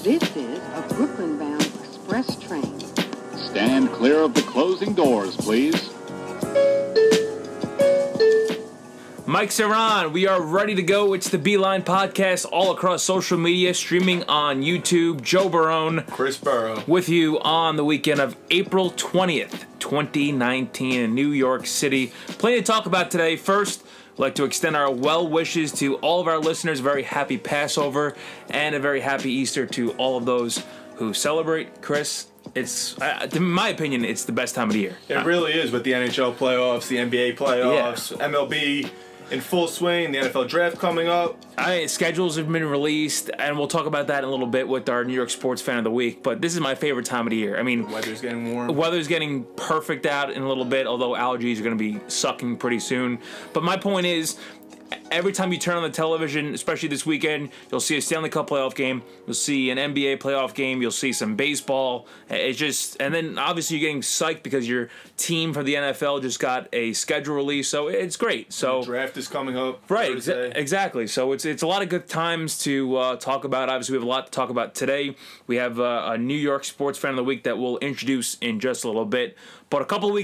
This is a Brooklyn-bound express train. Stand clear of the closing doors, please. Mike Saran, we are ready to go. It's the Beeline Podcast all across social media, streaming on YouTube. Joe Barone. Chris Burrow. With you on the weekend of April 20th, 2019 in New York City. Plenty to talk about today. First, I'd like to extend our well wishes to all of our listeners. A very happy Passover and a very happy Easter to all of those who celebrate. Chris, it's, in my opinion, it's the best time of the year. It really is, with the NHL playoffs, the NBA playoffs, MLB in full swing, the NFL draft coming up. Schedules have been released, and we'll talk about that in a little bit with our New York Sports Fan of the Week. But this is my favorite time of the year. I mean, weather's getting warm. Weather's getting perfect out in a little bit, although allergies are going to be sucking pretty soon. But my point is, every time you turn on the television, especially this weekend, you'll see a Stanley Cup playoff game. You'll see an NBA playoff game. You'll see some baseball. It's just, and then obviously you're getting psyched because your team for the NFL just got a schedule release. So it's great. So the draft is coming up. Right, exactly. So it's a lot of good times to talk about. Obviously, we have a lot to talk about today. We have a New York Sports Fan of the Week that we'll introduce in just a little bit. But a couple of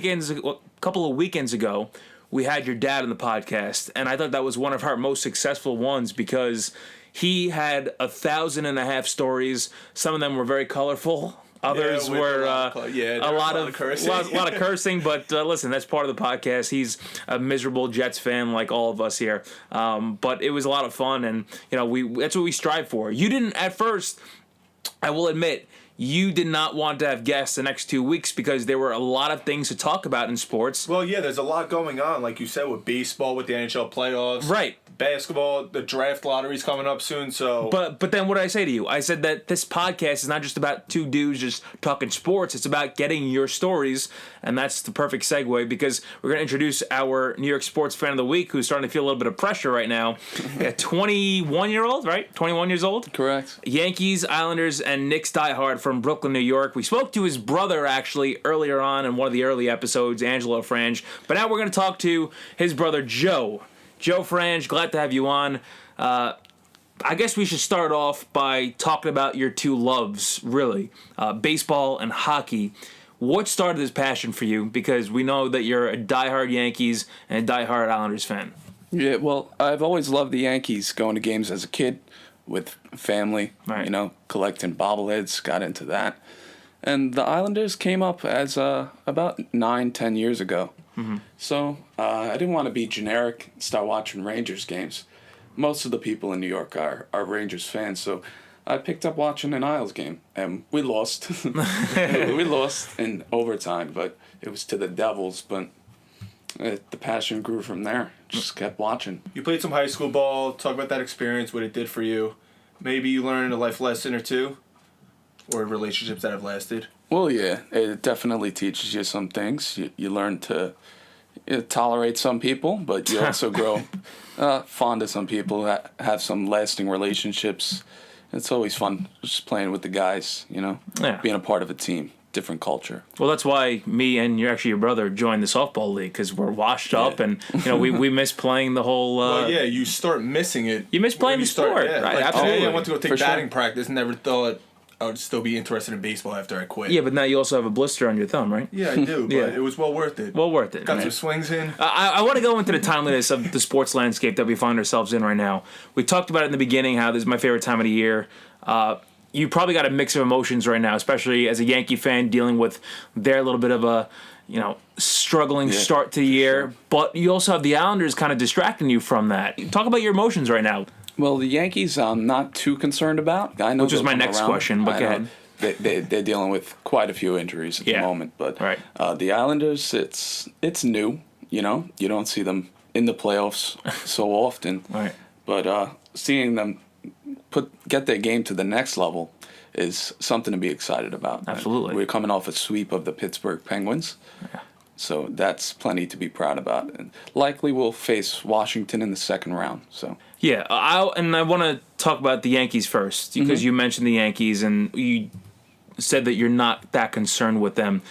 weekends ago, we had your dad on the podcast, and I thought that was one of our most successful ones because he had 1,500 stories. Some of them were very colorful. Others were a lot of cursing. A lot of cursing, but listen, that's part of the podcast. He's a miserable Jets fan like all of us here. But it was a lot of fun, and that's what we strive for. You didn't at first, I will admit, you did not want to have guests the next 2 weeks because there were a lot of things to talk about in sports. Well, yeah, there's a lot going on, like you said, with baseball, with the NHL playoffs. Right. Basketball, the draft lottery's coming up soon, so... But then what did I say to you? I said that this podcast is not just about two dudes just talking sports. It's about getting your stories, and that's the perfect segue because we're going to introduce our New York Sports Fan of the Week who's starting to feel a little bit of pressure right now. A 21-year-old, right? 21 years old? Correct. Yankees, Islanders, and Knicks diehard from Brooklyn, New York. We spoke to his brother, actually, earlier on in one of the early episodes, Joe Frange. But now we're going to talk to his brother, Joe. Joe Frange, glad to have you on. I guess we should start off by talking about your two loves, really, baseball and hockey. What started this passion for you? Because we know that you're a diehard Yankees and a diehard Islanders fan. Yeah, well, I've always loved the Yankees, going to games as a kid with family, right. Collecting bobbleheads, got into that. And the Islanders came up as about 9-10 years ago. Mm-hmm. So I didn't want to be generic and start watching Rangers games. Most of the people in New York are Rangers fans, so I picked up watching an Isles game, and we lost. We lost in overtime, but it was to the Devils, but the passion grew from there. Just kept watching. You played some high school ball. Talk about that experience, what it did for you. Maybe you learned a life lesson or two, or relationships that have lasted. Well, yeah, it definitely teaches you some things. You learn to tolerate some people, but you also grow fond of some people that have some lasting relationships. It's always fun just playing with the guys, being a part of a team, different culture. Well, that's why me and your brother joined the softball league because we're washed up and we miss playing the whole. Well, yeah, you start missing it. You miss playing the sport, right? Like, absolutely. I went to go take batting sure. practice. Never thought I would still be interested in baseball after I quit. Yeah, but now you also have a blister on your thumb, right? Yeah, I do, but Yeah. it was well worth it. Well worth it. Got man. some swings in. I want to go into the timeliness of the sports landscape that we find ourselves in right now. We talked about it in the beginning, how this is my favorite time of the year. You probably got a mix of emotions right now, especially as a Yankee fan dealing with their little bit of a, struggling start to the year. Sure. But you also have the Islanders kind of distracting you from that. Talk about your emotions right now. Well, the Yankees I'm not too concerned about. I know Which is my next question, but go ahead. They're dealing with quite a few injuries at the moment, but right. The Islanders, it's new. You don't see them in the playoffs so often. Right. But seeing them get their game to the next level is something to be excited about. Absolutely. And we're coming off a sweep of the Pittsburgh Penguins. Yeah. So that's plenty to be proud about. And likely we'll face Washington in the second round. So yeah, I want to talk about the Yankees first because you mentioned the Yankees and you said that you're not that concerned with them.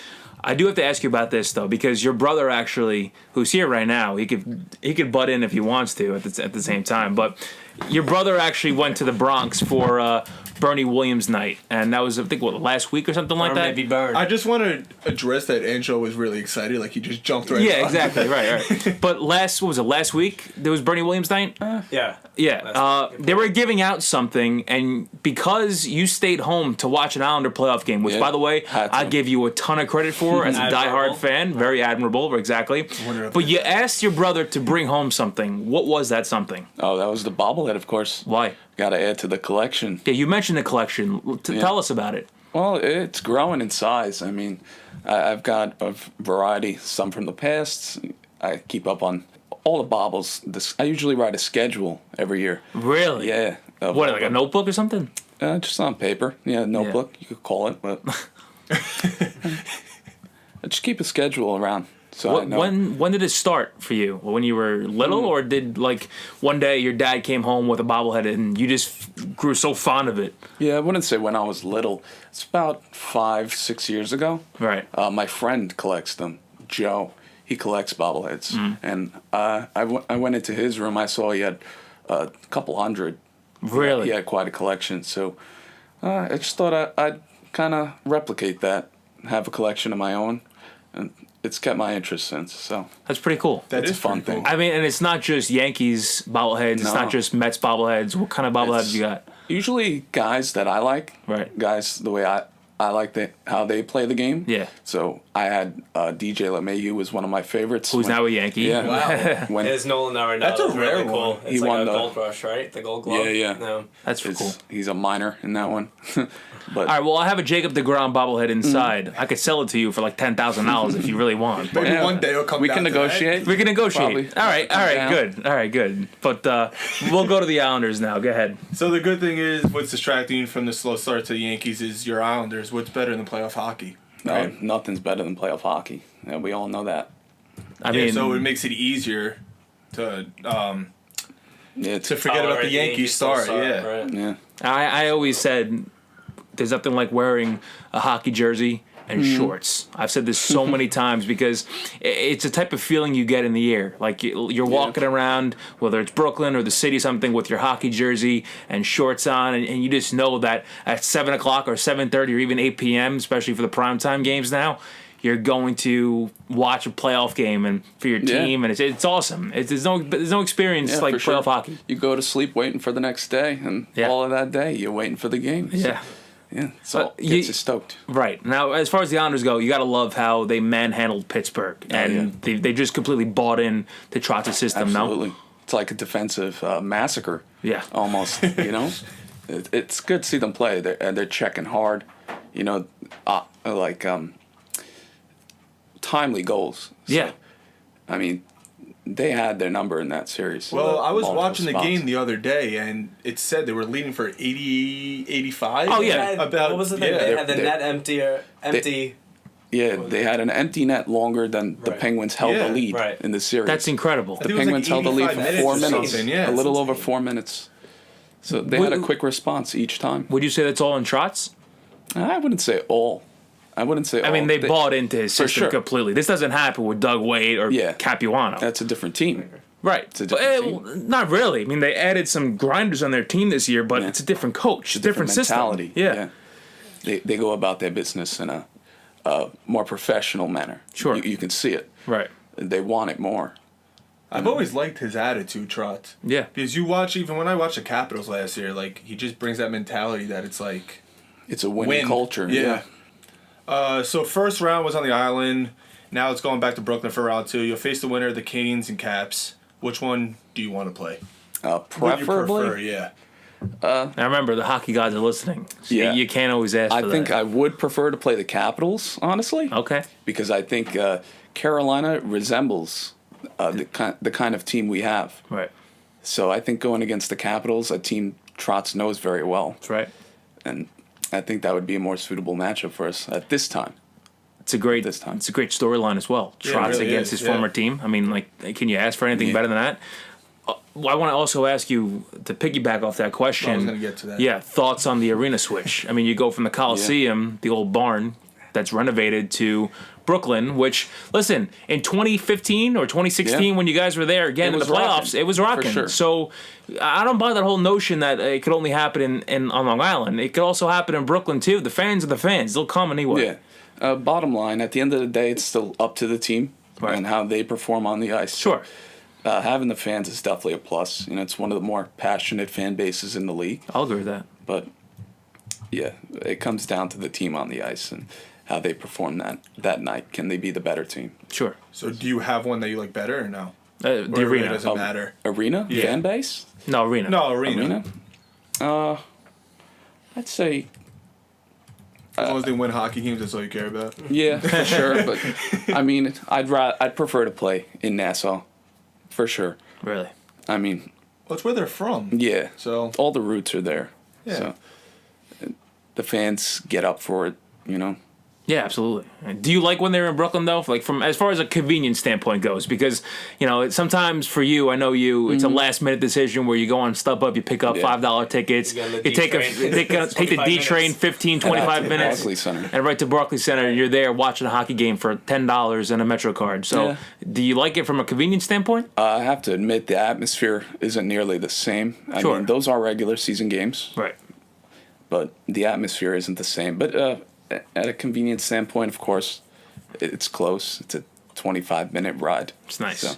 I do have to ask you about this though, because your brother actually, who's here right now, he could butt in if he wants to at the same time. But your brother actually went to the Bronx for Bernie Williams night, and that was I think last week or something like Or that. maybe Burn. I just want to address that Angelo was really excited, like he just jumped right. Yeah, on. exactly. Right. But what was it? Last week there was Bernie Williams night. Yeah. Yeah, they were giving out something, and because you stayed home to watch an Islander playoff game, which, Yeah, by the way, had to. I give you a ton of credit for as a Admirable. diehard fan. Very admirable, exactly. But you asked your brother to bring home something. What was that something? Oh, that was the bobblehead, of course. Why? Got to add to the collection. Yeah, you mentioned the collection. Tell us about it. Well, it's growing in size. I mean, I've got a variety, some from the past. I keep up on all the bobbles. I usually write a schedule every year. Really? Yeah. of What, all like a them. notebook or something? Just on paper. Yeah, notebook. You could call it, but I just keep a schedule around. So I know. When did it start for you? When you were little, or did like one day your dad came home with a bobblehead and you just grew so fond of it? Yeah, I wouldn't say when I was little. It's about 5-6 years ago. Right. My friend collects them, Joe. He collects bobbleheads, and I went into his room. I saw he had a couple hundred. Really? He had quite a collection, so I just thought I'd kind of replicate that, have a collection of my own, and it's kept my interest since. So That's pretty cool. That it's is a fun pretty thing. cool. I mean, and it's not just Yankees bobbleheads. It's No. not just Mets bobbleheads. What kind of bobbleheads It's- you got? Usually guys that I like, Right. Guys the way I like how they play the game. Yeah. So I had DJ LeMahieu was one of my favorites. Who's now a Yankee? Yeah. Wow. When His Nolan Arenado. That's a really rare cool. one. It's He like won a the- Gold Rush, right? The Gold Glove. Yeah. No. That's cool. He's a minor in that one. But All right, well, I have a Jacob DeGrom bobblehead inside. I could sell it to you for like $10,000 if you really want. Maybe yeah, one day it'll come. we down can to that. negotiate. We can negotiate. Probably. All right, Down. good. But we'll go to the Islanders now. Go ahead. So the good thing is, what's distracting you from the slow start to the Yankees is your Islanders. What's better than playoff hockey? No, Right? nothing's better than playoff hockey. Yeah, we all know that. I Yeah, mean, so it makes it easier to Yeah, it's, forget about the Yankees start. Yeah. Right. yeah. I always said there's nothing like wearing a hockey jersey and shorts. I've said this so many times because it's a type of feeling you get in the air. Like you're walking around, whether it's Brooklyn or the city, something with your hockey jersey and shorts on, and you just know that at 7 o'clock or 7:30 or even 8 p.m., especially for the primetime games now, you're going to watch a playoff game and for your Yeah. team, and it's awesome. There's no experience Yeah, like for sure. playoff hockey. You go to sleep waiting for the next day, and Yeah. all of that day you're waiting for the game. So, Yeah. yeah. So you- gets you stoked. Right. Now, as far as the Islanders go, you got to love how they manhandled Pittsburgh. And they just completely bought in to Trotz's system, Absolutely. no? It's like a defensive massacre. Yeah. Almost. You know, it's good to see them play. They're checking hard. You know, timely goals. So, Yeah. I mean, they had their number in that series. Well, I was Multiple watching the spots. game the other day, and it said they were leading for 80, 85. Oh, yeah. About, What was the thing? yeah. They had the they're- net empty. Yeah, they had an empty net longer than the Right. Penguins held Yeah. the lead Right. in the series. That's incredible. I The think it was like Penguins held the lead 85 for minutes 4 or minutes. something, yeah. A little over 4 minutes. So they had a quick response each time. Would you say that's all in Trotz? I wouldn't say all. I wouldn't say all. I mean, they bought into his For system sure. completely. This doesn't happen with Doug Wade or Yeah. Capuano. That's a different team. right. a different But, not really. I mean, they added some grinders on their team this year, but it's a different coach, a different system. mentality. Yeah. They go about their business in a more professional manner. Sure. You can see it. Right. They want it more. I've always liked his attitude, Trotz. Yeah. Because you watch, even when I watched the Capitals last year, like, he just brings that mentality that it's like, It's a winning win. culture. Yeah. So first round was on the island. Now it's going back to Brooklyn for round 2. You'll face the winner of the Canes and Caps. Which one do you want to play? What do you Preferably, prefer? Yeah. Now remember, the hockey gods are listening. So Yeah. you can't always ask for I think that. I would prefer to play the Capitals, honestly. Okay. Because I think Carolina resembles the kind of team we have. Right. So I think going against the Capitals, a team Trotz knows very well, That's right. and I think that would be a more suitable matchup for us at this time. It's a great This time. It's a great storyline as well. Yeah, it Trotz really against is, his yeah. former team. I mean, like, can you ask for anything Yeah. better than that? I want to also ask you to piggyback off that question. I was gonna get to that. Yeah, thoughts on the arena switch? I mean, you go from the Coliseum, the old barn, that's renovated to Brooklyn, which, listen, in 2015 or 2016 when you guys were there again in the playoffs, rocking. it was rocking. For sure. So I don't buy that whole notion that it could only happen on Long Island. It could also happen in Brooklyn too. The fans are the fans. They'll come anyway. Yeah. Bottom line, at the end of the day, it's still up to the team and how they perform on the ice. Sure. Having the fans is definitely a plus. It's one of the more passionate fan bases in the league. I'll agree with that. But yeah, it comes down to the team on the ice and how they perform that night. Can they be the better team? Sure. So do you have one that you like better or no? The Or it really arena. doesn't matter. Arena? Yeah. Fan base? No, arena. No, arena. I'd say As long as they win hockey games, that's all you care about. yeah, for sure. But I mean, I'd prefer to play in Nassau, for sure. Really? I mean, Well, it's where they're from. yeah. So All the roots are there. Yeah. So the fans get up for it. Yeah, absolutely. Do you like when they're in Brooklyn though? Like from as far as a convenience standpoint goes, because sometimes for you, I know you, it's a last minute decision where you go on StubHub, you pick up Yeah. $5 tickets, You go on the you take D-train. take the D train 15, 25 to minutes, Barclays Center. and right to Barclays Center. You're there watching a hockey game for $10 and a Metro card. So, Yeah. do you like it from a convenience standpoint? I have to admit the atmosphere isn't nearly the same. I Sure. mean, those are regular season games, Right. but the atmosphere isn't the same. But at a convenience standpoint, of course, it's close. It's a 25-minute ride. It's nice. So,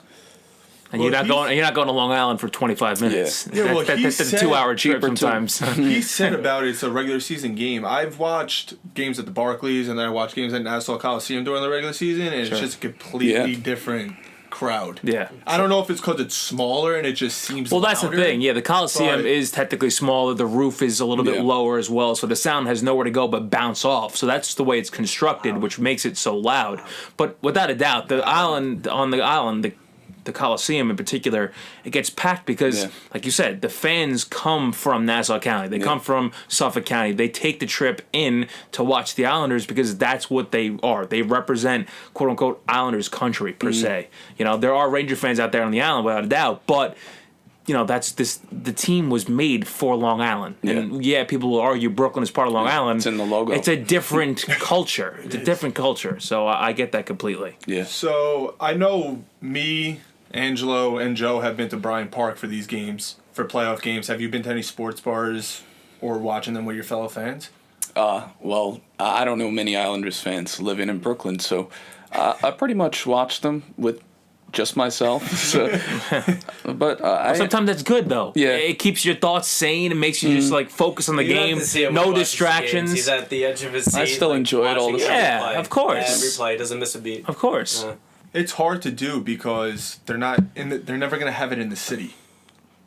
And Well, you're not going to Long Island for 25 minutes. Yeah. Yeah, well, he that's a said 2-hour trip cheaper too. sometimes. he said about it's a regular season game. I've watched games at the Barclays and then I watched games at Nassau Coliseum during the regular season, and it's just a completely different crowd. Yeah. I don't know if it's because it's smaller and it just seems Well, that's louder. the thing. Yeah, the Coliseum But- is technically smaller. The roof is a little bit Yeah. lower as well, so the sound has nowhere to go but bounce off. So that's the way it's constructed, which makes it so loud. But without a doubt, the Coliseum in particular, it gets packed because, Yeah. like you said, the fans come from Nassau County. They come from Suffolk County. They take the trip in to watch the Islanders because that's what they are. They represent, quote unquote, Islanders country per se. There are Ranger fans out there on the island without a doubt, but the team was made for Long Island. And people will argue Brooklyn is part of Long Island. It's in the logo. It's a different culture. It's a different culture. So I get that completely. yeah. So I know me, Angelo, and Joe have been to Bryant Park for these games, for playoff games. Have you been to any sports bars or watching them with your fellow fans? Well, I don't know many Islanders fans living in Brooklyn, so I pretty much watch them with just myself. So, but Sometimes that's good though. Yeah. It keeps your thoughts sane. It makes you just like focus on the You don't have game. to see him No when he watches the distractions. games. He's at the edge of his seat. I still enjoy it all the watching time. every Yeah, play. of course. Every play doesn't miss a beat. Of course. It's hard to do because they're never going to have it in the city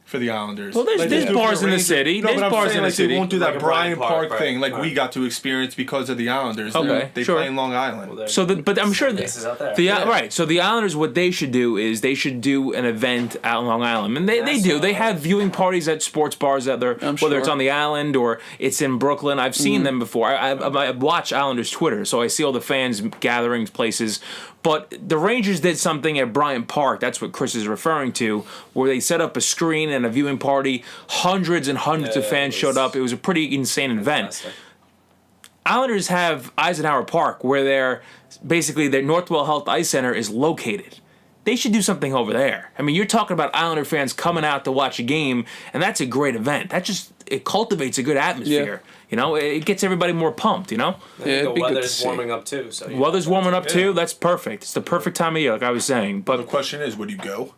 for the Islanders. Well, there's Like, they do bars for in the Rangers. city. No, There's but I'm bars saying, in the like, city. They won't do Like that a Bryant Bryant Park Park, thing like we right. got to experience because of the Islanders. Okay, They sure. play in Long Island. So, but I'm sure Places out there. right. So the Islanders, what they should do is they should do an event out on Long Island, and they do. They have viewing parties at sports bars that they're whether sure. it's on the island or it's in Brooklyn. I've seen them before. I watch Islanders Twitter, so I see all the fans gatherings places. But the Rangers did something at Bryant Park. That's what Chris is referring to, where they set up a screen and a viewing party. Hundreds and hundreds of fans showed up. It was a pretty insane event. Fantastic. Islanders have Eisenhower Park, where their Northwell Health Ice Center is located. They should do something over there. I mean, you're talking about Islander fans coming out to watch a game, and that's a great event. It cultivates a good atmosphere. It gets everybody more pumped. Yeah, The it'd be good to weather's see. warming up too. So Weather's warming up too. That's perfect. It's the perfect time of year, like I was saying. The But question is, would you go?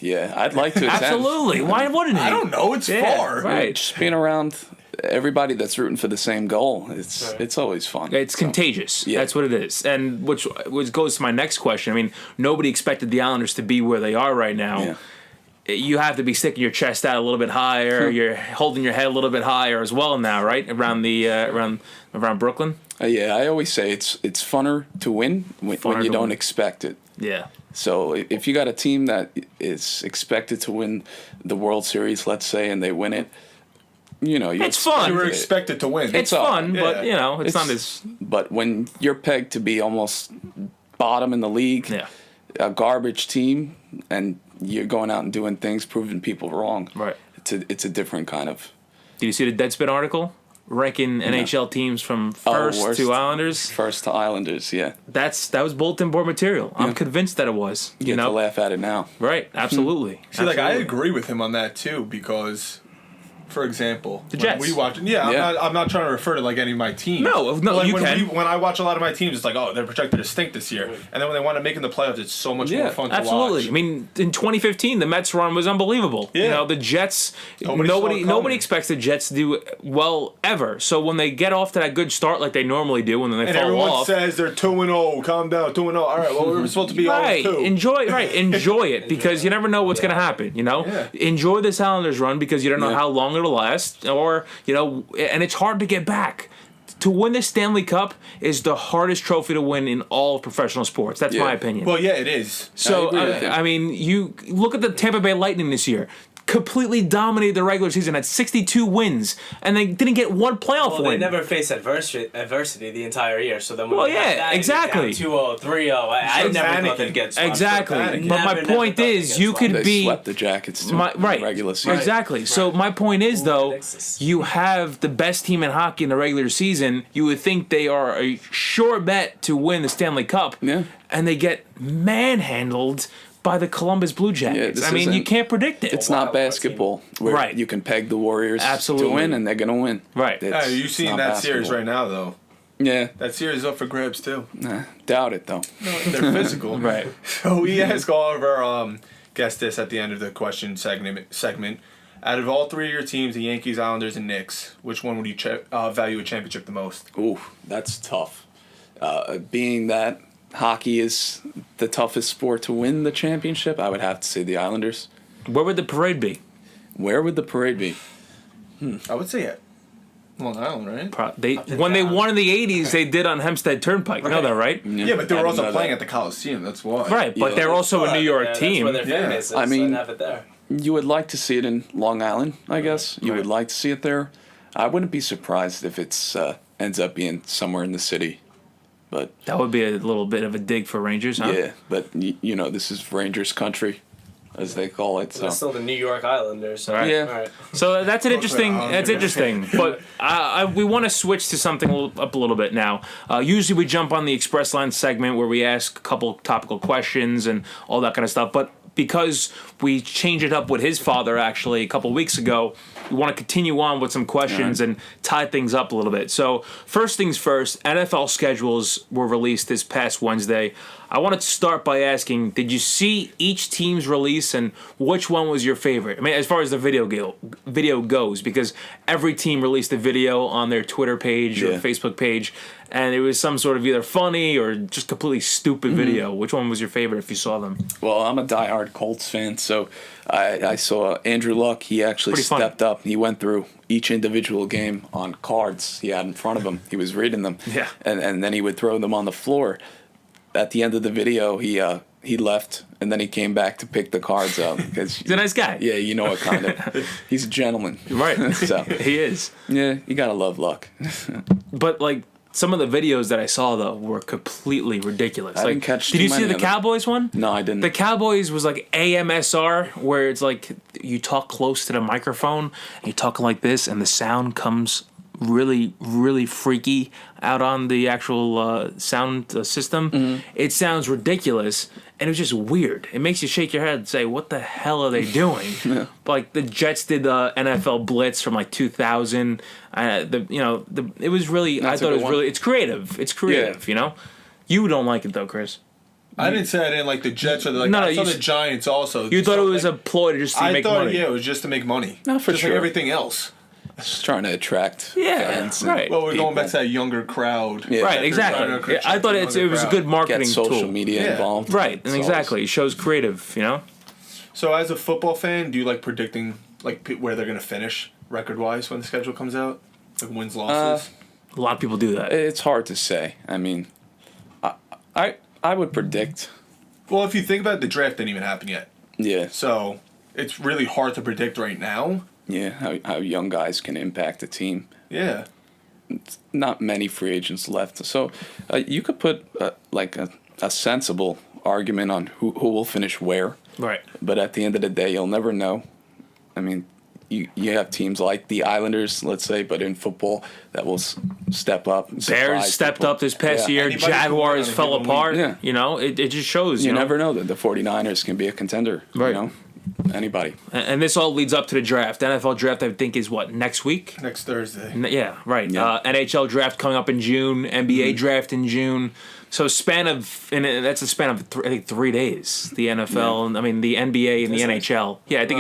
Yeah, I'd like to attend. absolutely, why wouldn't he? I don't know. It's Yeah, far. right. Just being around everybody that's rooting for the same goal, it's always fun. It's contagious. Yeah. That's what it is. And which goes to my next question. I mean, nobody expected the Islanders to be where they are right now. Yeah. You have to be sticking your chest out a little bit higher. You're holding your head a little bit higher as well now, right? Around the around Brooklyn. Yeah, I always say it's funner to win when Funner you to don't win. expect it. Yeah. So if you got a team that is expected to win the World Series, let's say, and they win it, It's fun. You were expected to win. It's all- fun, but yeah. it's not as But when you're pegged to be almost bottom in the league, yeah. a garbage team, and you're going out and doing things, proving people wrong. Right. It's a different kind of. Did you see the Deadspin article ranking NHL teams from first worst. to Islanders. First to Islanders, yeah. That was bulletin board material. I'm convinced that it was. You get to laugh at it now. Right? Absolutely. See, like, I Absolutely. agree with him on that, too, because, for example, The when Jets. we watch, Yeah. I'm not trying to refer to, like, any of my teams. No, But, like, you when can. when I watch a lot of my teams, it's like, oh, they're projected to stink this year. And then when they want to make in the playoffs, it's so much more fun to Absolutely. watch. I mean, in 2015, the Mets run was unbelievable. You Yeah. know, the Jets. Nobody saw it Nobody coming. expects the Jets to do well ever. So when they get off to that good start, like they normally do, and then they And fall everyone off. says they're 2-0. Calm down, 2-0. All right, well, we were supposed to be Right, 0-2. enjoy it because you never know what's going to happen. You know, Yeah. enjoy this Islanders run because you don't know Yeah. how long it'll last, or you know, and it's hard to get back. To win the Stanley Cup is the hardest trophy to win in all of professional sports. That's Yeah. my opinion. Well, yeah, it is. So agree with you. I mean, you look at the Tampa Bay Lightning this year. Completely dominated the regular season, had 62 wins, and they didn't get one playoff Well, they win. never faced adversity the entire year. So then when Well, they have yeah, that, exactly. 2-0, 3-0. I Start never panicking. thought they'd get swept. Exactly. Panicking. But my Never point thought they'd is, get you swept. could They be swept the Jackets to right regular season. exactly. So my point is, though, predicts this? you have the best team in hockey in the regular season. You would think they are a sure bet to win the Stanley Cup, Yeah. and they get manhandled by the Columbus Blue Jackets. this I mean, you isn't- can't predict it. It's wild not card basketball where Right. you can peg the Warriors Absolutely. to win and they're going to win. Right. It's Hey, you seen not that series basketball. right now, though. Yeah. That series is up for grabs, too. Nah, doubt it, though. They're physical. Right. So we ask all of our guests this at the end of the question segment. Out of all three of your teams, the Yankees, Islanders, and Knicks, which one would you value a championship the most? Ooh, that's tough. Being that hockey is the toughest sport to win the championship, I would have to say the Islanders. Where would the parade be? Where would the parade be? I would say it. Long Island, right? When they down. won in the 80s, they did on Hempstead Turnpike. You know that, right? Yeah, but they I were didn't also know playing that. at the Coliseum. That's why. Right, but Yeah. they're also a New York Yeah, team. That's where their fan Yeah. base is. I mean- so have it there. You would like to see it in Long Island, I guess. You would like to see it there. I wouldn't be surprised if it's ends up being somewhere in the city. But That would be a little bit of a dig for Rangers, huh? yeah, but you know, this is Rangers country, as they call it. So They're still the New York Islanders. So. Right. Yeah. All right. So that's an interesting. Brooklyn That's interesting. But we want to switch to something up a little bit now. Usually we jump on the Express Line segment where we ask a couple topical questions and all that kind of stuff. But because we changed it up with his father actually a couple weeks ago, we want to continue on with some questions and tie things up a little bit. So first things first, NFL schedules were released this past Wednesday. I wanted to start by asking, did you see each team's release and which one was your favorite? I mean, as far as the video goes, because every team released a video on their Twitter page or Yeah. Facebook page, and it was some sort of either funny or just completely stupid video. Which one was your favorite if you saw them? well, I'm a diehard Colts fan, so I saw Andrew Luck. He actually Pretty funny. stepped up. He went through each individual game on cards he had in front of him. He was reading them, Yeah. and then he would throw them on the floor. At the end of the video, he left, and then he came back to pick the cards up because He's a nice guy. yeah, you know what kind of he's a gentleman, Right. so He is. yeah, you gotta love Luck. But like some of the videos that I saw though were completely ridiculous. I Like, didn't catch did too you see many the of them. Cowboys one? No, I didn't. The Cowboys was like AMSR, where it's like you talk close to the microphone and you're talking like this, and the sound comes really, really freaky out on the actual sound system. Mm-hmm. It sounds ridiculous, and it was just weird. It makes you shake your head and say, "What the hell are they doing?" Like the Jets did the NFL Blitz from like 2000. It was really. That's I a thought it good was one. really. It's creative. It's creative. You know. You don't like it though, Chris. I didn't say I didn't like the Jets or No, I saw you the Giants also. You thought it So, was like, a ploy to just to I make thought, money. yeah, it was just to make money. No, for just sure. like everything else. Just trying to attract Yeah, fans. and right. Well, we're going back to people. that younger crowd. Yeah. Right, They're exactly. trying to Yeah, I thought attract it was a younger good crowd. marketing Get social tool. media Yeah. involved. Right, It's and always- exactly. It shows creative, you know? So, as a football fan, do you like predicting like where they're going to finish record-wise when the schedule comes out? Like wins, losses? A lot of people do that. It's hard to say. I mean, I would predict. Well, if you think about it, the draft didn't even happen yet. Yeah, So, it's really hard to predict right now. yeah. How young guys can impact a team. Yeah. Not many free agents left, so you could put like a sensible argument on who will finish where. Right. But at the end of the day, you'll never know. I mean, you have teams like the Islanders, let's say, but in football that will step up. And Bears surprise stepped people. up this past Yeah. year. Anybody can Jaguars win on a fell given week. apart. Yeah. You know, it just shows. You know? never know that the 49ers can be a contender. Right. You know, anybody. And this all leads up to the draft. NFL draft, I think, is what, next week? Next Thursday. Yeah, right. Yeah. NHL draft coming up in June. NBA draft in June. So that's a span of I think 3 days. The NFL, and I mean the NBA and the NHL. Yeah, I think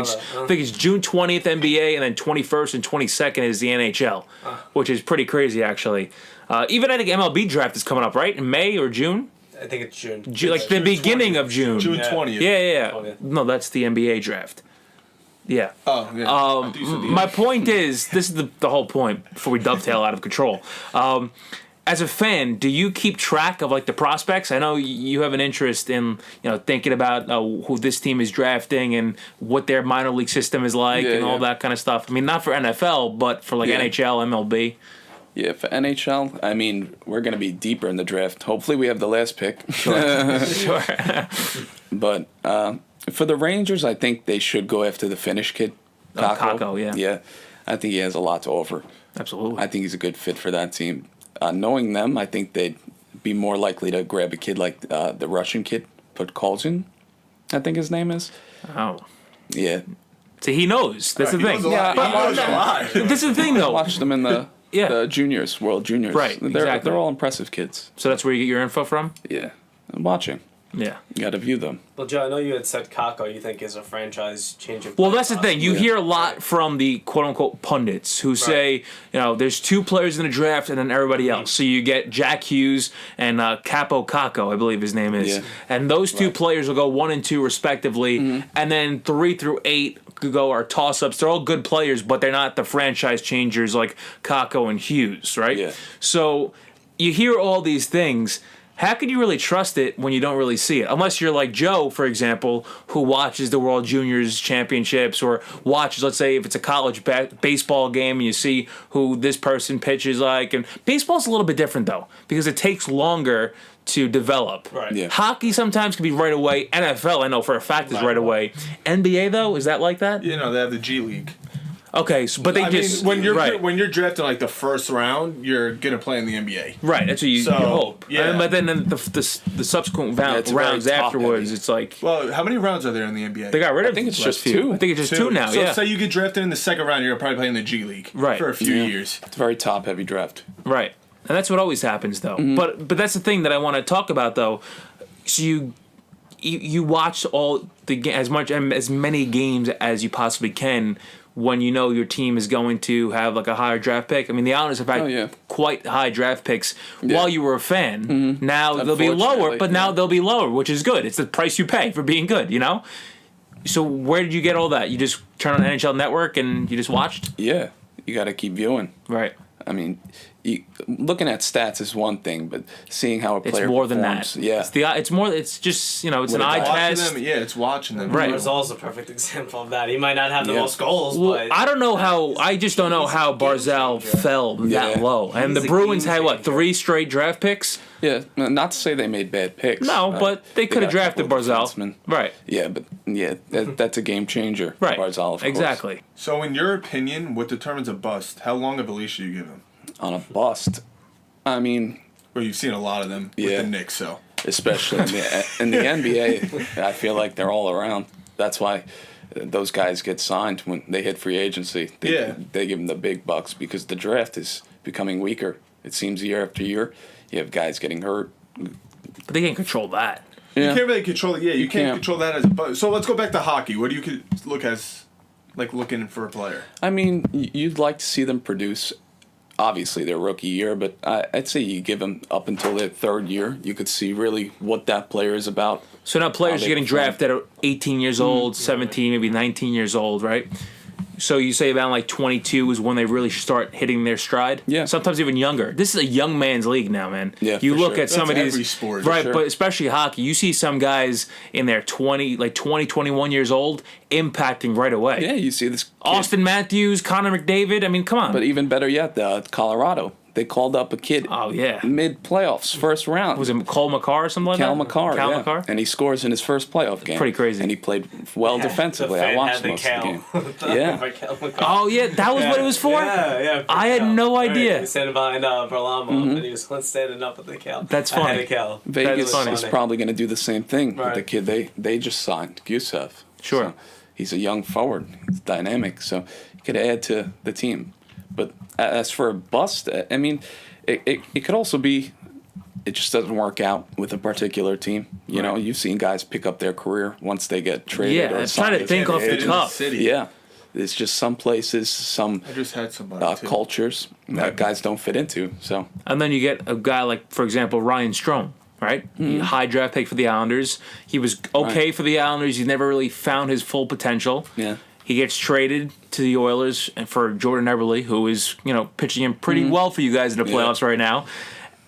it's June 20th NBA, and then 21st and 22nd is the NHL, which is pretty crazy actually. Even I think MLB draft is coming up, right, in May or June. I think it's June. Like the beginning of June. June Yeah. 20th. Yeah. Oh, yeah. No, that's the NBA draft. Yeah. Oh, yeah. I thought you said the My point is, this is the whole point before we dovetail out of control. As a fan, do you keep track of like the prospects? I know you have an interest in thinking about who this team is drafting and what their minor league system is like and all that kind of stuff. I mean, not for NFL, but for like NHL, MLB. Yeah, for NHL, I mean, we're going to be deeper in the draft. Hopefully we have the last pick. Sure. But for the Rangers, I think they should go after the Finnish kid, Kakko. Kakko, yeah. Yeah, I think he has a lot to offer. Absolutely. I think he's a good fit for that team. Knowing them, I think they'd be more likely to grab a kid like the Russian kid, Podkolzin, I think his name is. Oh. Yeah. See, he knows. That's the He thing. knows a lot. He knows a lot. This is the thing, though. Watch them in the juniors, World Juniors. Right, exactly. They're all impressive kids. So that's where you get your info from? Yeah. I'm watching. Yeah. You got to view them. Well, Joe, I know you had said Kakko you think is a franchise changing. Well, that's the thing. You Yeah. hear a lot from the quote-unquote pundits who say, there's 2 players in the draft and then everybody else. So you get Jack Hughes and Capo Kakko, I believe his name is. Yeah. And those 2 players will go 1 and 2 respectively. And then 3 through 8 could go are toss-ups. They're all good players, but they're not the franchise changers like Kakko and Hughes, right? Yeah. So you hear all these things. How can you really trust it when you don't really see it? Unless you're like Joe, for example, who watches the World Juniors Championships or watches, let's say, if it's a college baseball game and you see who this person pitches like. And baseball's a little bit different, though, because it takes longer to develop. Right. Yeah. Hockey sometimes can be right away. NFL, I know for a fact, is right away. NBA, though, is that like that? They have the G League. Okay, so, but they just... when you're right. when you're drafting like the first round, you're gonna play in the NBA. Right, that's what you hope. yeah. But then the subsequent it's very rounds top afterwards, heavy. it's like... Well, how many rounds are there in the NBA? They got rid of I think it's the just last few. 2. I think it's just 2 now, So yeah. say you get drafted in the second round, you're probably playing the G League Right. for a few Yeah. years. It's a very top-heavy draft. Right. And that's what always happens, though. But that's the thing that I want to talk about, though. So you watch all the as many games as you possibly can when you know your team is going to have like a higher draft pick. I mean, the Islanders have had quite high draft picks while you were a fan. Now they'll be lower, but now they'll be lower, which is good. It's the price you pay for being good, So where did you get all that? You just turn on NHL Network and you just watched? Yeah. You got to keep viewing. Right. I mean, looking at stats is one thing, but seeing how a player It's more than performs, that. Yeah. It's just, it's an eye Watching test. them, it's watching them. Right. Barzal's a perfect example of that. He might not have the Yeah. most goals, Well, but I don't know how. I just don't know how Barzal fell that Yeah. low. And He's the a Bruins game had what, changer. 3 straight draft picks? Yeah, not to say they made bad picks. No, but they could have got a drafted couple of Barzal. defensemen. Right. Yeah, but that's a game changer. Right. Barzal, of course. Exactly. So, in your opinion, what determines a bust? How long of a leash should you give him? On a bust, I mean, Well, you've seen a lot of them with Yeah. the Knicks, so. especially in the NBA, I feel like they're all around. That's why those guys get signed when they hit free agency. They give them the big bucks because the draft is becoming weaker. It seems year after year, you have guys getting hurt. But they can't control that. You Yeah. can't really control it. Yeah, you can't can't. control that as a bust. So, let's go back to hockey. What do you look as, like, looking for a player? I mean, you'd like to see them produce. Obviously, their rookie year, but I'd say you give them up until their 3rd year. You could see really what that player is about. So now players How are they getting perform. drafted at 18 years old, 17, maybe 19 years old, right? So you say about like 22 is when they really start hitting their stride. Yeah. Sometimes even younger. This is a young man's league now, man. Yeah, You for look sure. at some That's of these every sport. right, Sure. but especially hockey. You see some guys in their 20, 21 years old, impacting right away. Yeah, you see this kid. Austin Matthews, Connor McDavid. I mean, come on. But even better yet, Colorado. They called up a kid Oh yeah. mid playoffs, first round. Was it Cole McCarr or something like Cal that? McCarr, Cal yeah. McCarr? And he scores in his first playoff game. Pretty crazy. And he played well defensively. I watched most of the game. Yeah. Oh yeah, that was what it was for? Yeah. I had no idea. He was standing behind Varlamov, and he was standing up with the Cal. That's Ahead funny. of Cal. Vegas funny. is probably going to do the same thing with Right. the kid they just signed, Gusev. Sure. So he's a young forward. He's dynamic, so he could add to the team. But as for a bust, I mean, it could also be it just doesn't work out with a particular team. You know, you've seen guys pick up their career once they get traded. Yeah, or I'm trying to signed. think off the Fit in cuff. city. Yeah. It's just some places, some I just had somebody too. cultures that guys don't fit into. So And then you get a guy like, for example, Ryan Strome, right? High draft pick for the Islanders. He was okay Right. for the Islanders. He never really found his full potential. yeah, He gets traded to the Oilers and for Jordan Eberle, who is, pitching in pretty well for you guys in the playoffs right now.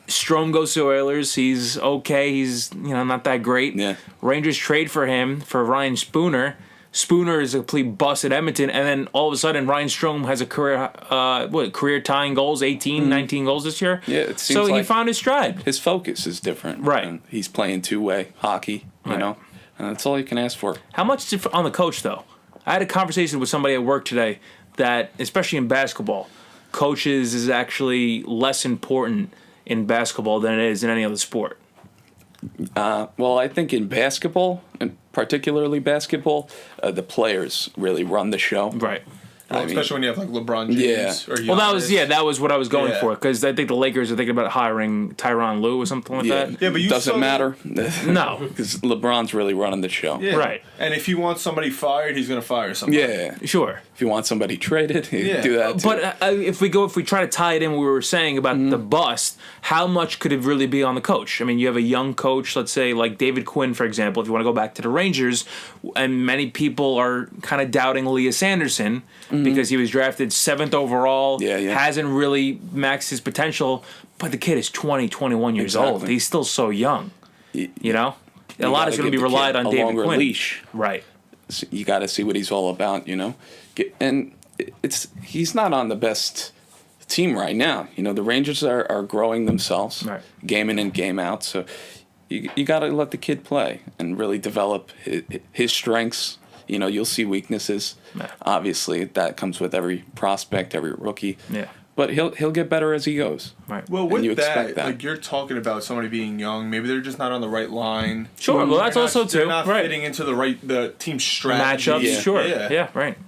Strome goes to Oilers. He's okay. He's, not that great. Yeah. Rangers trade for him for Ryan Spooner. Spooner is a complete bust at Edmonton, and then all of a sudden Ryan Strome has a career tying goals, 18, 19 goals this year. Yeah, it seems so he like- found his stride. his focus is different. Right. And he's playing two-way hockey. You Right. know, and that's all you can ask for. How much is it on the coach, though? I had a conversation with somebody at work today that, especially in basketball, coaches is actually less important in basketball than it is in any other sport. Well, I think in basketball, and particularly basketball, the players really run the show. Right. Well, especially when you have like LeBron James or Giannis. Well, that was what I was going Yeah. for, because I think the Lakers are thinking about hiring Tyronn Lue or something like Yeah, that. Yeah, but you doesn't saw- matter. No. Because LeBron's really running the show. Yeah. Right. And if he wants somebody fired, he's gonna fire somebody. Yeah. Sure. If you want somebody traded, you Yeah. do that too. But if we try to tie it in, what we were saying about the bust, how much could it really be on the coach? I mean, you have a young coach, let's say like David Quinn, for example. If you want to go back to the Rangers, and many people are kind of doubting Elias Anderson because he was drafted 7th overall, Yeah. hasn't really maxed his potential, but the kid is 20, 21 years old. Exactly. He's still so young. A lot is gotta going to be give the relied kid on a David longer Quinn. leash. Right. You got to see what he's all about, And he's not on the best team right now. The Rangers are growing themselves, Right. game in and game out. So you got to let the kid play and really develop his strengths. You'll see weaknesses. Yeah. Obviously, that comes with every prospect, every rookie. Yeah. But he'll get better as he goes. Right. Well, And with you that, expect that. like you're talking about somebody being young, maybe they're just not on the right line. Sure. Well, that's They're also not, too They're not right. fitting into the team strategy. Matchups. Yeah. Sure. Yeah. Yeah. Right.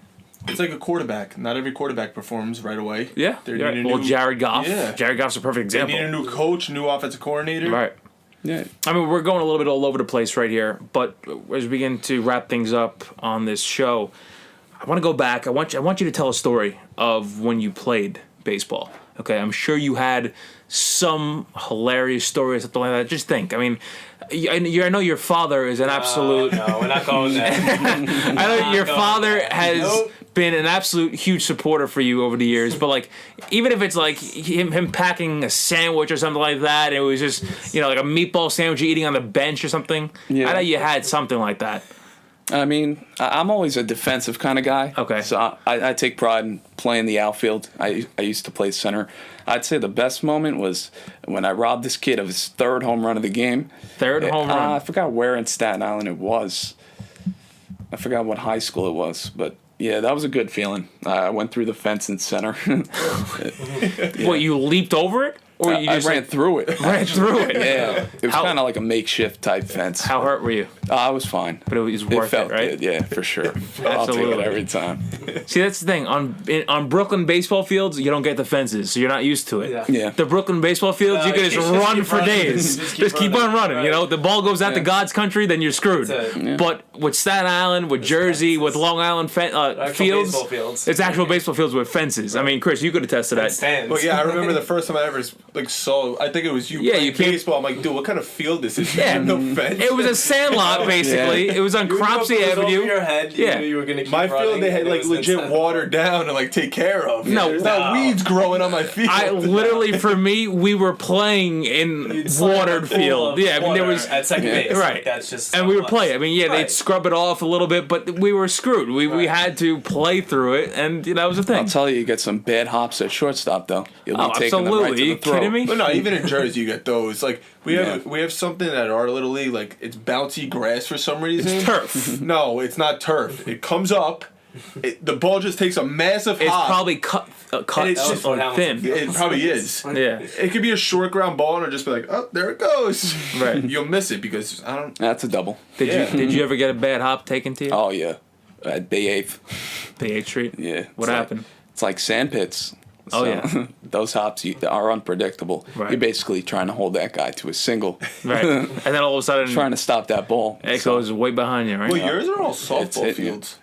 It's like a quarterback. Not every quarterback performs right away. Yeah. They You're need right. a Well, new- Jared Goff. Yeah. Jared Goff's a perfect They example. need a new coach, new offensive coordinator. Right. Yeah. I mean, we're going a little bit all over the place right here, but as we begin to wrap things up on this show, I want to go back. I want you to tell a story of when you played baseball. Okay, I'm sure you had some hilarious story or something like that. Just think. I mean, I know your father is an absolute. No, we're not going there. I know your father has been an absolute huge supporter for you over the years, but like, even if it's like him packing a sandwich or something like that, it was just like a meatball sandwich you're eating on the bench or something. Yeah. I know you had something like that. I mean, I'm always a defensive kind of guy. Okay. So I take pride in playing the outfield. I used to play center. I'd say the best moment was when I robbed this kid of his third home run of the game. Third home run. I forgot where in Staten Island it was. I forgot what high school it was, but yeah, that was a good feeling. I went through the fence in center. What, you leaped over it? Or you I just ran through it. ran through it? Yeah, it was How- kind of like a makeshift type fence. How hurt were you? I was fine. But it was worth felt it, right? good, yeah, for sure. I'll take Absolutely. it every time. See, that's the thing. On Brooklyn baseball fields, you don't get the fences, so you're not used to it. Yeah. Yeah. The Brooklyn baseball fields, you can just just run keep for running. days. Just Just keep keep on running. running. Right. The ball goes out to Yeah. God's country, then you're screwed. That's it. Yeah. But with Staten Island, with Jersey, with Long Island Actual fields, baseball fields. it's actual baseball fields with fences. I mean, Chris, you could attest to that. Stands. But yeah, I remember the first time I ever like so. I think it was you. Yeah, playing you can't- baseball. I'm like, dude, what kind of field is this? Yeah. No fence. It was a sandlot, basically. It was on You knew if Cropsey it was Avenue. Over your head, you Yeah. knew you were gonna keep My running, field, they had and it like was legit inside. watered down and like take care of. No, There's not no. weeds growing on my field. I literally, for me, we were playing in You'd slide in a watered pool field. of Yeah, I mean there water was at second Yeah. base. Right. Like, that's just. and so we were much. playing. I mean, yeah, they'd Right. scrub it off a little bit, but we were screwed. We Right. had to play through it, and that was the thing. I'll tell you get some bad hops at shortstop though. You'll be Oh, taking them right absolutely. to Are you the throat. kidding me? But no, even in Jersey, you get those. Like we have, Yeah. we have something at our little league. Like it's bouncy grass for some reason. It's turf. No, it's not turf. It comes up. The ball just takes a massive It's hop. probably cut And it's just- or thin. It probably is. Yeah, It could be a short ground ball, and it'll just be like, oh, there it goes. right. You'll miss it because I don't. That's a double. Did Yeah. you ever get a bad hop taken to you? Oh yeah, at Bay 8th. The 8th Street. Yeah. What it's happened? Like, it's like sand pits. Oh, yeah. Those hops are unpredictable. Right. You're basically trying to hold that guy to a single, Right, and then all of a sudden trying to stop that ball. it So, goes way behind you, right? Well, yours are all It's softball hitting you. fields.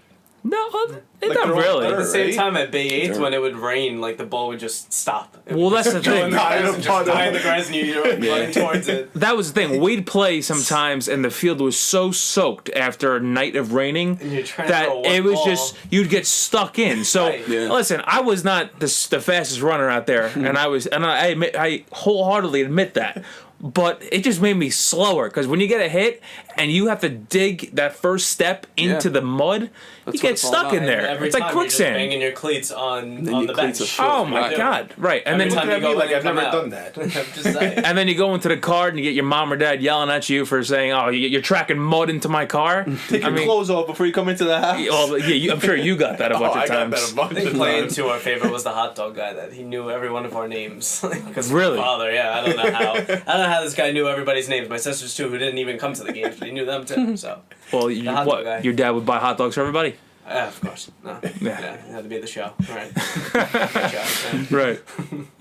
No, it's Like not they're all really. dirt. At the same Right? time, at Bay 8th, Dirt. when it would rain, like the ball would just stop. It Well, would that's the go in thing. the Die in grass a and puddle. just die in the grass, and you're running towards it. That was the thing. We'd play sometimes, and the field was so soaked after a night of raining And you're trying to that throw one it was ball. just you'd get stuck in. So Right. Yeah. listen, I was not the fastest runner out there, and I wholeheartedly admit that. But it just made me slower because when you get a hit and you have to dig that first step into Yeah. the mud, That's you what get it's all stuck about. in there. Every It's like time you're just quicksand. banging your cleats on your the cleats bench. are short. Oh my Right. god! Right, and Every then time Look you at go me like in I've and never come done that. I'm just saying. and then you go into the car and you get your mom or dad yelling at you for saying, "Oh, you're tracking mud into my car." Take your clothes off before you come into the house. Well, yeah, I'm sure you got that a bunch I of got times. that a bunch I think of playing times. to our favorite was the hot dog guy that he knew every one of our names. Because Really? my father, yeah, I don't know how. I don't know how this guy knew everybody's names. My sisters too, who didn't even come to the games, but he knew them too. So Well, hot dog guy. your dad would buy hot dogs for everybody? yeah, of course, no, Yeah. yeah, it had to be the show, right? Good job, yeah. Right.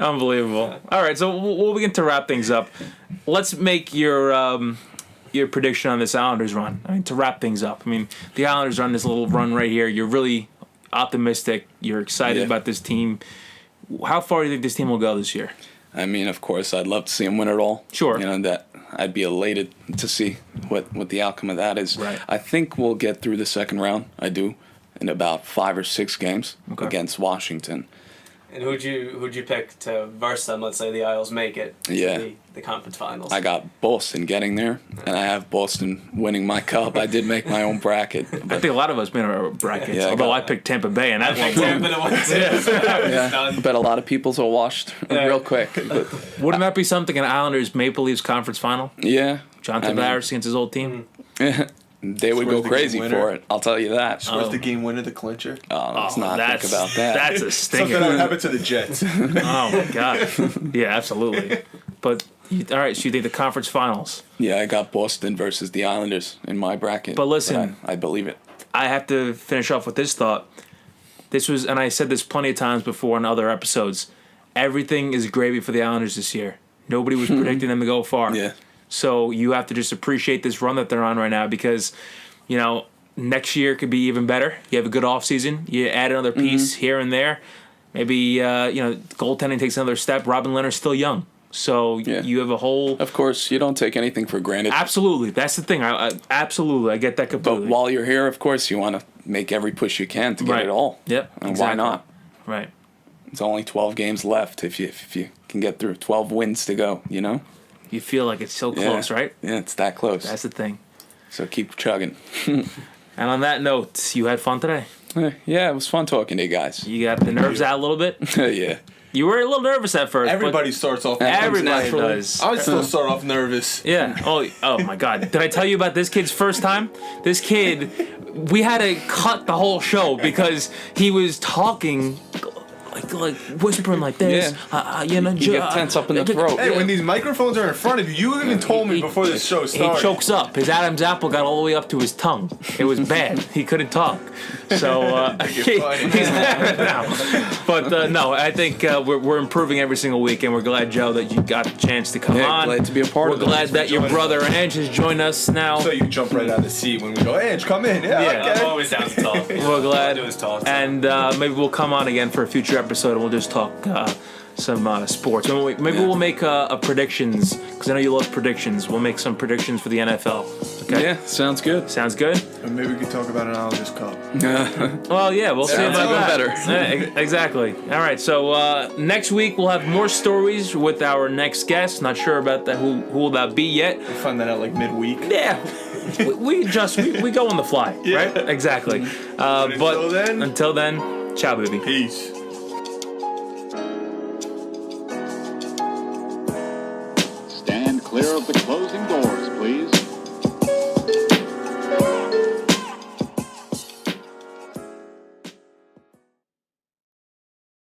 Unbelievable. All right, so we'll begin to wrap things up. Let's make your prediction on this Islanders run. I mean, to wrap things up. I mean, the Islanders run this little run right here. You're really optimistic. You're excited Yeah. about this team. How far do you think this team will go this year? I mean, of course, I'd love to see him win it all. Sure. You know, that I'd be elated to see what the outcome of that is. Right. I think we'll get through the second round. I do, in about 5 or 6 games Okay. against Washington. And who'd you pick to verse them? Let's say the Isles make it. to Yeah. The conference finals. I got Boston getting there, and I have Boston winning my cup. I did make my own bracket. I But think a lot of us made our brackets, Yeah, I although got- I picked Tampa Bay, and that one. Tampa to win too, so that was yeah, I done. bet a lot of people's are washed Yeah. real quick. But Wouldn't that be something in Islanders Maple Leafs conference final? yeah, John I mean- Tavares against his old team. they would Swear go the crazy game for winner. it. I'll tell you that. Was the game winner the clincher? Let's not think about that. That's a Something that would stinger. happen to the Jets. Oh my god. Yeah, absolutely. But all right, so you think the conference finals? Yeah, I got Boston versus the Islanders in my bracket. But listen- I believe it. I have to finish off with this thought. This was, and I said this plenty of times before in other episodes. Everything is gravy for the Islanders this year. Nobody was predicting them to go far. Yeah. So you have to just appreciate this run that they're on right now because, you know, next year could be even better. You have a good offseason. You add another piece here and there. Maybe, goaltending takes another step. Robin Leonard's still young. So Yeah. you have a whole... Of course, you don't take anything for granted. Absolutely. That's the thing. I absolutely. I get that But completely. while you're here, of course, you want to make every push you can to get Right. it all. Yep. And exactly. why not? Right. It's only 12 games left if you can get through 12 wins to go, you know? You feel like it's so Yeah. close, right? Yeah, it's that close. That's the thing. So keep chugging. And on that note, you had fun today. Yeah, it was fun talking to you guys. You got the nerves out a little bit. Yeah. You were a little nervous at first. Everybody starts off. But everybody naturally. does. I would still start off nervous. Yeah. Oh my God. Did I tell you about this kid's first time? This kid, we had to cut the whole show because he was talking like whispering like this. You get tense up in the throat. Hey, when these microphones are in front of you, you even told me before this show He started. chokes up. His Adam's apple got all the way up to his tongue. It was bad. He couldn't talk. So he's now. But no, I think we're improving every single week, and we're glad, Joe, that you got a chance to come Yeah, on. glad to be a part we're of it. glad that your Joining brother us. Ange has joined us now. So you can jump right out of the seat when we go, hey, Ange, come in. Yeah, Yeah. I'm okay. always down to talk. We're glad, All I do is talk. and maybe we'll come on again for a future episode, and we'll just talk sports. Maybe we'll make a predictions, because I know you love predictions. We'll make some predictions for the NFL. Okay. Yeah, sounds good. Sounds good. And maybe we could talk about an Islanders Cup. Well, yeah, we'll see Sounds about even that. better. Yeah, exactly. All right, so next week we'll have more stories with our next guest. Not sure about that. Who will that be yet? We'll find that out like midweek. Yeah, we go on the fly, right? Exactly. But until then, ciao, baby. Peace. Stand clear of the closing